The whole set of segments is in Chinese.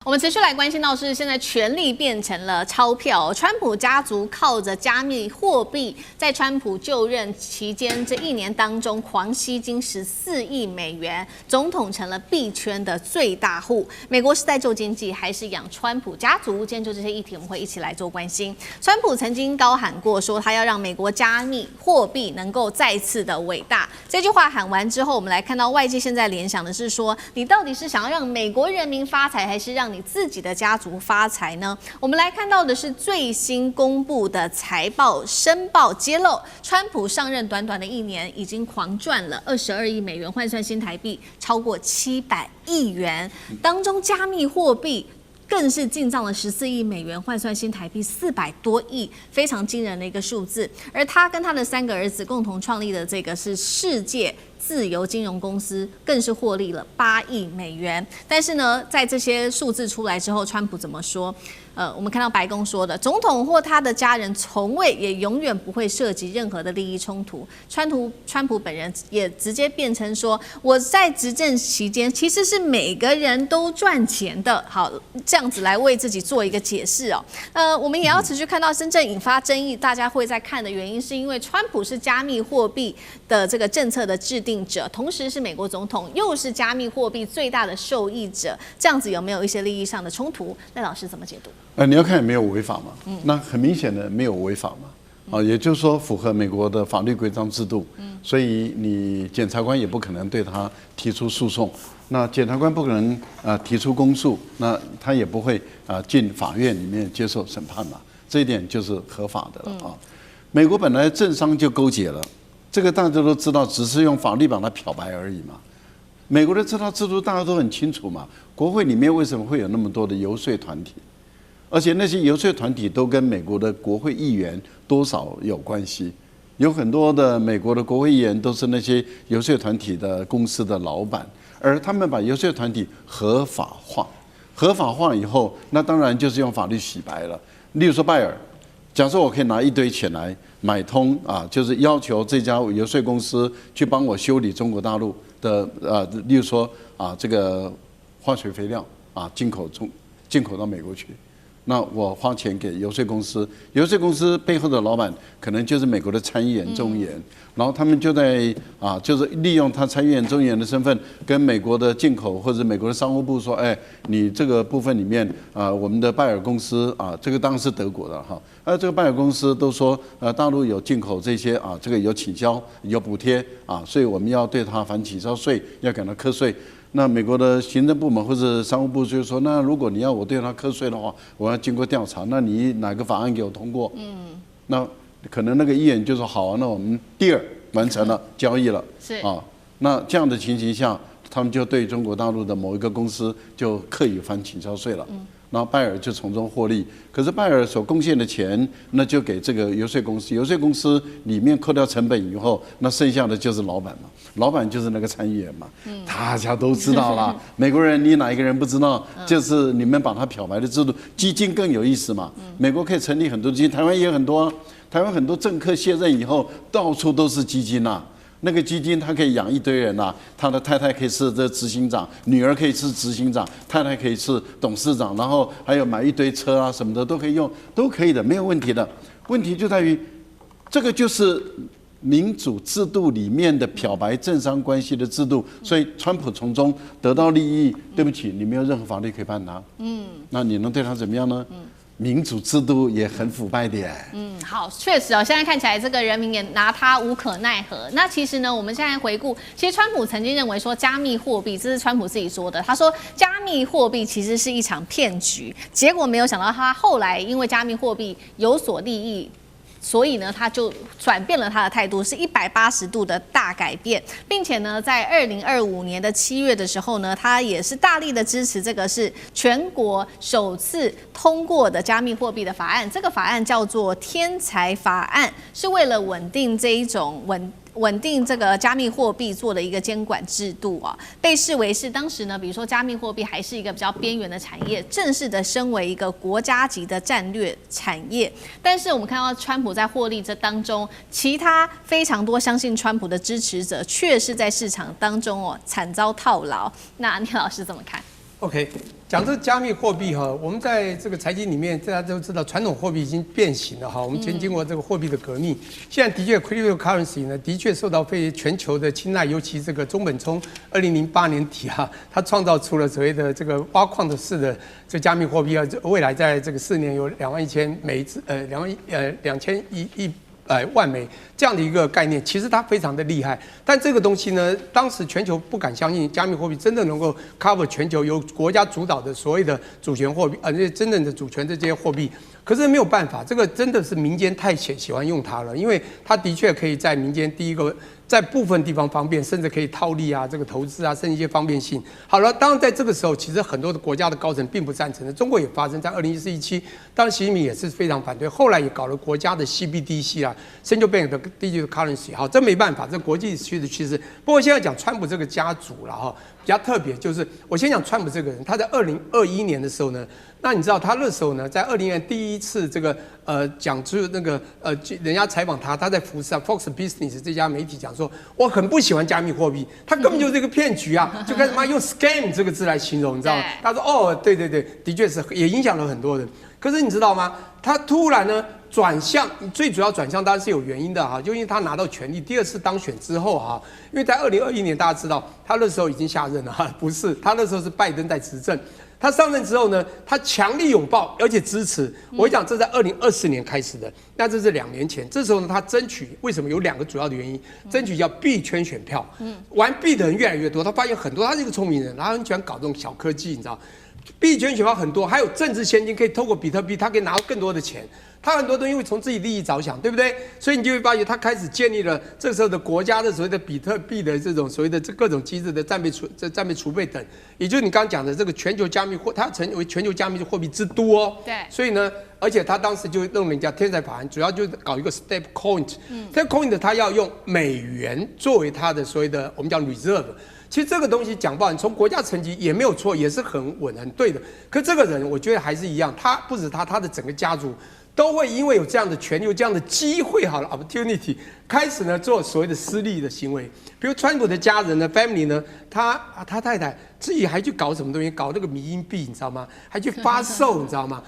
我們持續來關心到是現在權力變成了鈔票，川普家族靠着加密貨幣，在川普就任期間這1年當中狂吸金14億美元，總統成了幣圈的最大戶。美國是在救經濟，還是養川普家族？今天就這些議題，我們會一起來做關心。川普曾經高喊過說，他要讓美國加密貨幣能夠再次的偉大。這句話喊完之後，我們來看到外界現在聯想的是說，你到底是想要讓美國人民發財，還是讓你自己的家族發財呢？我們來看到的是最新公布的財報申報揭露，川普上任短短的1年，已經狂賺了22億美元，換算新台幣超過700億元，當中加密貨幣更是進賬了14億美元，換算新台幣400多億，非常驚人的一個數字。而他跟他的3個兒子共同創立的這個是世界自由金融公司，更是獲利了8億美元。但是呢，在這些數字出來之後，川普怎麼說？我們看到白宮說的，總統或他的家人從未也永遠不會涉及任何的利益衝突。川普本人也直接變成說，我在執政期間其實是每個人都賺錢的。好，這樣子來為自己做一個解釋哦。我們也要持續看到真正引發爭議，大家會在看的原因，是因為川普是加密貨幣的這個政策的制定者，同時是美國總統，又是加密貨幣最大的受益者，這樣子有沒有一些利益上的衝突？賴老師怎麼解读？你要看有沒有違法嘛？那很明顯的沒有違法嘛。也就是說符合美國的法律規章制度。所以你檢察官也不可能對他提出訴訟，那檢察官不可能提出公訴，那他也不會進法院裡面接受審判嘛。這一點就是合法的了啊。美國本來政商就勾結了，這個大家都知道，只是用法律把它漂白而已嘛。美國的這套制度大家都很清楚嘛。國會裡面為什麼會有那麼多的遊說團體？而且那些遊說團體都跟美國的國會議員多少有關係，有很多的美國的國會議員都是那些遊說團體的公司的老闆，而他們把遊說團體合法化，合法化以後，那當然就是用法律洗白了。例如說拜耳，假設我可以拿一堆錢來買通就是要求這家遊說公司去幫我修理中國大陸的例如說這個化學肥料进口到美國去。那我花錢給遊說公司，遊說公司背後的老闆可能就是美國的參議員、眾議員，然後他們就在就是利用他參議員、眾議員的身份，跟美國的进口或者美國的商務部說，哎，你這個部分裡面我們的拜耳公司這個當然是德國的哈，这個拜耳公司都說大陸有進口這些這個有傾銷有補貼所以我們要對他反傾銷稅，要給他課稅。那美國的行政部門或者商務部就說，那如果你要我對他課稅的話，我要經過調查，那你哪個法案給我通過？那可能那個議員就說好那我們deal完成了交易了，那這樣的情形下，他們就對中國大陸的某一個公司就課以反傾銷稅了。然後拜耳就從中獲利，可是拜耳所貢獻的錢，那就給這個遊說公司。遊說公司裡面扣掉成本以後，那剩下的就是老闆嘛，老闆就是那個參議員嘛。大家都知道啦，美國人你哪一個人不知道？就是你們把它漂白的制度，基金更有意思嘛。美國可以成立很多基金，台灣也很多，台灣很多政客卸任以後，到處都是基金啊。那個基金他可以養一堆人他的太太可以是這執行長，女兒可以是執行長，太太可以是董事長，然後還有買一堆車什麼的都可以用，都可以的，沒有問題的。問題就在於，這個就是民主制度裡面的漂白政商關係的制度，所以川普從中得到利益，對不起，你沒有任何法律可以判他。那你能對他怎麼樣呢？民主制度也很腐敗的耶。好，確實現在看起來這個人民也拿他無可奈何。那其實呢，我們現在回顧，其實川普曾經認為說加密貨幣，這是川普自己說的，他說加密貨幣其實是一場騙局，結果沒有想到他後來因為加密貨幣有所利益，所以呢，他就轉變了他的態度，是180度的大改變，並且呢，在2025年的7月的時候呢，他也是大力的支持這個是全國首次通過的加密貨幣的法案。這個法案叫做天才法案，是為了穩定這一種穩定這個加密貨幣做的一個監管制度被視為是當時呢，比如說加密貨幣還是一個比較邊緣的產業，正式的升為一個國家級的戰略產業。但是我們看到川普在獲利這當中，其他非常多相信川普的支持者，卻是在市場當中慘遭套牢。那聶老師怎麼看？ OK，講這個加密貨幣哈，我們在這個財經裡面，大家都知道，傳統貨幣已經變形了哈。我們前經過這個貨幣的革命，現在的確 cryptocurrency 呢，的確受到全球的青睞，尤其這個中本聰2008年底啊，他創造出了所謂的這個挖礦的式的這加密貨幣啊，未來在這個4年有21000每一次2000億萬枚這樣的一個概念，其實它非常的厲害。但這個東西呢，當時全球不敢相信加密貨幣真的能夠 cover 全球由國家主導的所謂的主權貨幣，這真正的主權的這些貨幣。可是沒有辦法，這個真的是民間太喜歡用它了，因為它的確可以在民間第一個在部分地方方便，甚至可以套利啊，這個投資啊，甚至一些方便性。好了，當然在這個時候，其實很多的國家的高层並不贊成的。中國也發生在2014、17，當然習近平也是非常反对，後來也搞了國家的 CBDC 啊 ，Central Bank 的 Digital Currency。好，这沒辦法，這國際區的趨勢。不過現在講川普這個家族了哈，比較特別就是我先講川普這個人，他在2021年的時候呢。那你知道他那時候呢，在2020年第一次這個講出那個人家採訪他，他在福斯啊 Fox Business 這家媒體講說，我很不喜歡加密貨幣，他根本就是一個騙局啊，就開始用 scam 這個字來形容，你知道嗎？他說哦，對，的確是也影響了很多人。可是你知道嗎？他突然呢轉向，最主要轉向當然是有原因的哈，就因為他拿到權力，第2次當選之後哈，因為在2021年大家知道他那時候已經下任了哈，不是他那時候是拜登在執政。他上任之後呢，他強力擁抱而且支持。我講這在2024年開始的，那這是2年前。這時候呢，他爭取為什麼有2個主要的原因？爭取叫幣圈選票。玩幣的人越來越多，他發現很多，他是一個聰明人，他很喜歡搞這種小科技，你知道。幣圈選票很多，還有政治獻金，可以透過比特幣，他可以拿到更多的錢。他很多東西會從自己利益着想，對不對？所以你就會發覺，他開始建立了這時候的國家的所謂的比特幣的這種所謂的各種機制的戰備儲備等，也就是你剛剛講的這個全球加密貨，它成為全球加密貨幣之都哦。對。所以呢，而且他當時就弄人家天才法案，主要就是搞一個 step coin。step coin 的他要用美元作為他的所謂的我們講 reserve。其實這個東西講不好，你從國家層級也沒有錯，也是很穩很對的。可這個人，我覺得還是一樣，他不止他的整個家族。都會因為有這樣的權利、有這樣的機會，好了 ，opportunity， 開始呢做所謂的私利的行為。比如川普的家人呢 ，family 呢，他太太自己還去搞什麼東西，搞那個迷因幣，你知道嗎？還去發售，你知道嗎？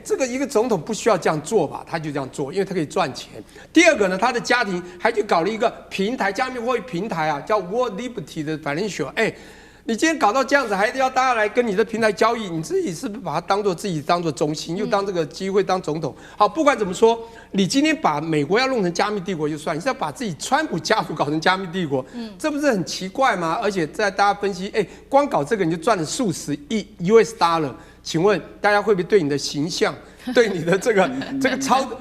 這個一個總統不需要這樣做吧？他就這樣做，因為他可以賺錢。第二個呢，他的家庭還去搞了一個平台，加密貨幣平台啊，叫 World Liberty 的 Financial。你今天搞到這樣子，還要大家來跟你的平台交易，你自己是不是把它當作中心，又當這個機會當總統？好，不管怎麼說，你今天把美國要弄成加密帝國就算，你是要把自己川普家族搞成加密帝國，這不是很奇怪嗎？而且在大家分析，光搞這個你就賺了數十億 US dollar， 請問大家會不會對你的形象？對你的這個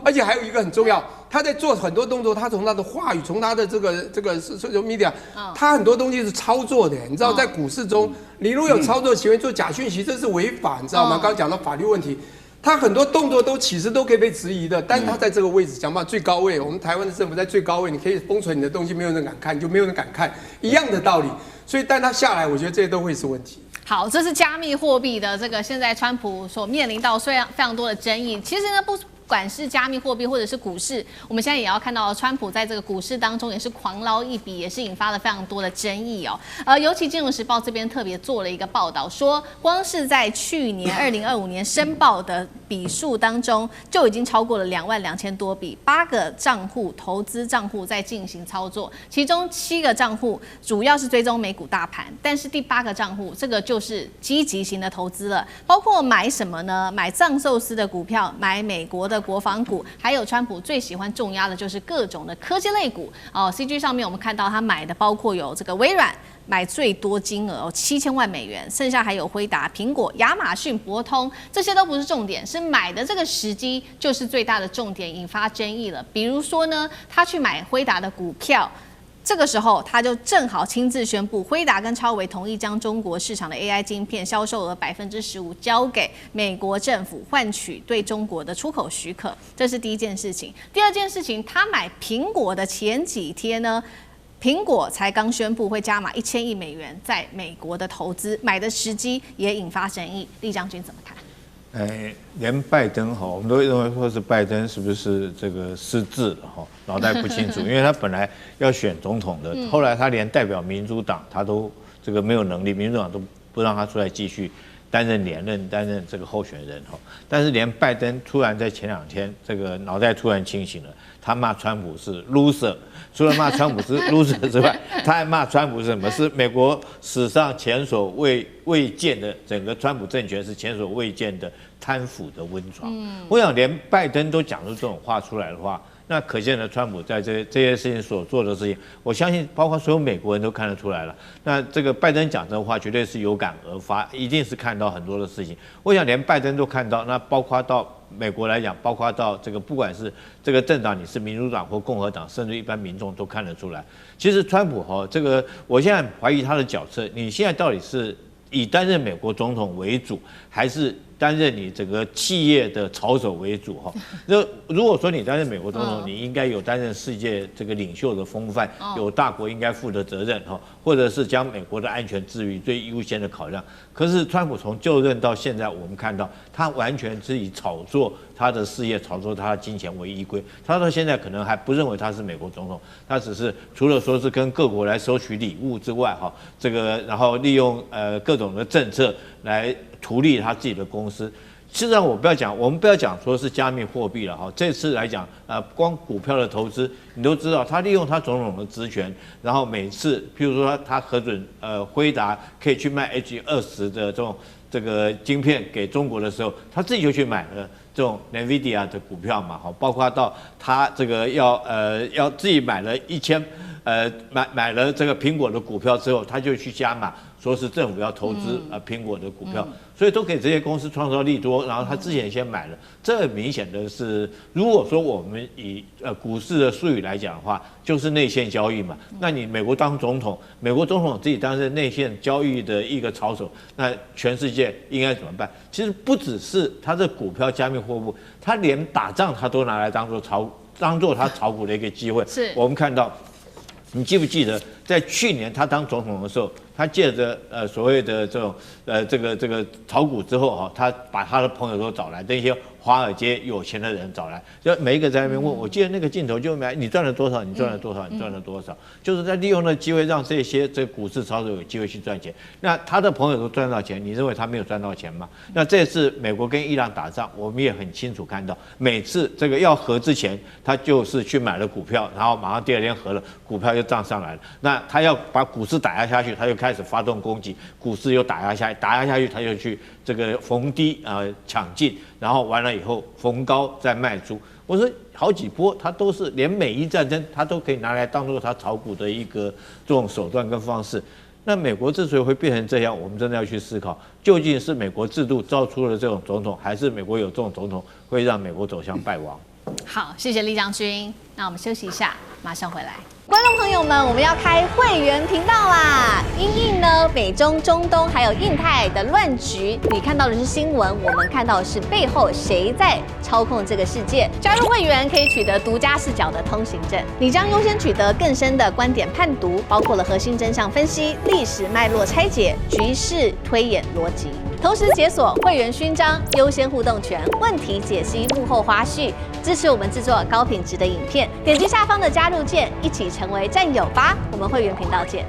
而且還有一個很重要，他在做很多動作，他從他的話語，從他的這個 social media， 他很多東西是操作的。你知道，在股市中，你如果有操作行為做假訊息，這是違法，你知道嗎？剛剛講到法律問題，他很多動作其實都可以被質疑的，但是他在這個位置，講吧，最高位，我們台灣的政府在最高位，你可以封存你的東西，沒有人敢看，就沒有人敢看，一樣的道理。所以，但他下來，我覺得這些都會是問題。好，這是加密貨幣的這個現在川普所面臨到非常多的爭議。其實呢，不管是加密貨幣或者是股市，我們現在也要看到川普在這個股市當中也是狂撈一筆，也是引發了非常多的爭議哦。尤其《金融時報》這邊特別做了一個報道，說光是在去年2025年申報的筆數當中，就已經超過了22000多筆，8個賬戶投資賬戶在進行操作，其中7個賬戶主要是追蹤美股大盤，但是第8個賬戶這個就是積極型的投資了，包括買什麼呢？買藏壽司的股票，買美國的國防股，還有川普最喜歡重壓的就是各種的科技類股哦。CG 上面我們看到他買的包括有這個微軟，買最多金額7000萬美元，剩下還有輝達、蘋果、亞馬遜、博通，這些都不是重點，是買的這個時機就是最大的重點，引發爭議了。比如說呢，他去買輝達的股票。這個時候，他就正好親自宣布，輝達跟超微同意將中國市場的 AI 晶片銷售額15%交給美國政府，換取對中國的出口許可。這是第一件事情。第二件事情，他買蘋果的前幾天呢，蘋果才剛宣布會加碼1000億美元在美國的投資，買的時機也引發爭議。酈將軍怎麼看？連拜登哈，我們都認為說是拜登是不是這個失智了哈，腦袋不清楚，因為他本來要選總統的，後來他連代表民主黨他都這個沒有能力，民主黨都不讓他出來繼續擔任連任、擔任這個候選人哈。但是連拜登突然在前2天這個腦袋突然清醒了，他罵川普是 loser， 除了罵川普是 loser 之外，他還罵川普是什麼？是美國史上前所未見的，整個川普政權是前所未見的貪腐的溫床。我想連拜登都講出這種話出來的話，那可見的川普在這些事情所做的事情，我相信包括所有美國人都看得出來了。那這個拜登講這話絕對是有感而發，一定是看到很多的事情。我想連拜登都看到，那包括到美國來講，包括到這個不管是這個政黨，你是民主黨或共和黨，甚至一般民众都看得出來。其實川普这個我現在懷疑他的角色，你現在到底是以擔任美國總統為主，還是擔任你整個企業的操守為主哈？那如果說你擔任美國總統，你應該有擔任世界這個領袖的風範，有大國應該負的責任哈，或者是將美國的安全置於最優先的考量。可是川普從就任到現在，我們看到他完全是以炒作他的事業、炒作他的金錢為依歸。他到現在可能還不認為他是美國總統，他只是除了說是跟各國來收取禮物之外哈，這個然後利用各種的政策來圖利他自己的公司。事實上，我們不要講說是加密貨幣了哈。這次來講，光股票的投資，你都知道，他利用他種種的職權，然後每次，譬如說他核准輝達可以去賣 H20的這個晶片給中國的時候，他自己就去買了這種 NVIDIA 的股票嘛，哈，包括到他這個要自己買了買了這個蘋果的股票之後，他就去加碼，說是政府要投資蘋果的股票，所以都給這些公司創造利多，然後他之前先買了，這很明顯的是，如果說我們以股市的術語來講的話，就是內線交易嘛。那你美國當總統，美國總統自己擔任內線交易的一個操守，那全世界應該怎麼辦？其實不只是他這股票加密貨幣，他連打仗他都拿來當做他炒股的一個機會。是我們看到。你記不記得，在去年他當總統的時候，他借着所謂的這種這個炒股之後哈，他把他的朋友都找來，那些華爾街有錢的人找來，就每一個在那邊問，我記得那個鏡頭就你賺了多少？你賺了多少？你賺了多少？就是在利用的機會讓這個股市操手有機會去賺錢。那他的朋友都賺到錢，你認為他沒有賺到錢嗎？那這次美國跟伊朗打仗，我們也很清楚看到，每次這個要核之前，他就是去買了股票，然後馬上第2天核了，股票就漲上來了。那他要把股市打壓下去，他就開始發動攻擊，股市又打压下去，他就去這個逢低搶進，然後完了以後逢高再賣出。我說好幾波，他都是連美伊戰爭，他都可以拿來當做他炒股的一個這種手段跟方式。那美國之所以會變成這樣，我們真的要去思考，究竟是美國制度造出了這種總統，還是美國有這種總統會讓美國走向敗亡？好，謝謝酈將軍。那我們休息一下，馬上回來。觀眾朋友們，我們要開會員頻道啦！因應呢美中、中東還有印太的亂局，你看到的是新聞，我們看到的是背後誰在操控這個世界。加入會員可以取得獨家視角的通行證，你將優先取得更深的觀點判讀，包括了核心真相分析、歷史脈絡拆解、局勢推演邏輯。同時解鎖會員勳章、優先互動權、問題解析、幕後花絮，支持我們製作高品質的影片。點擊下方的加入鍵，一起成為戰友吧！我們會員頻道見。